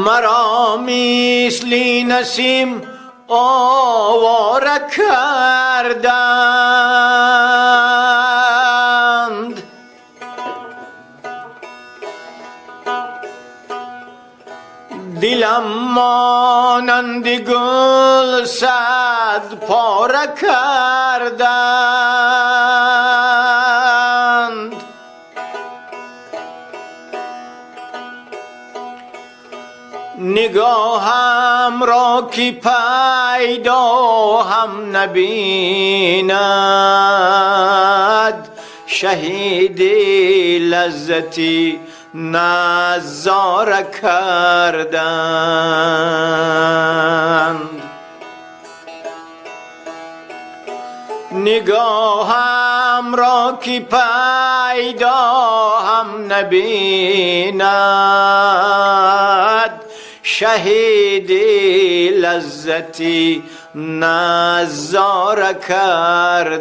مرا مثل نسیم آواره کردند، دلم مانند گل صد پاره کردند. نگاهم را که پیدا هم نبیند، شهید لذتی نظاره کردند. نگاهم را که پیدا هم نبیند، شهید لذتی نظاره کردند.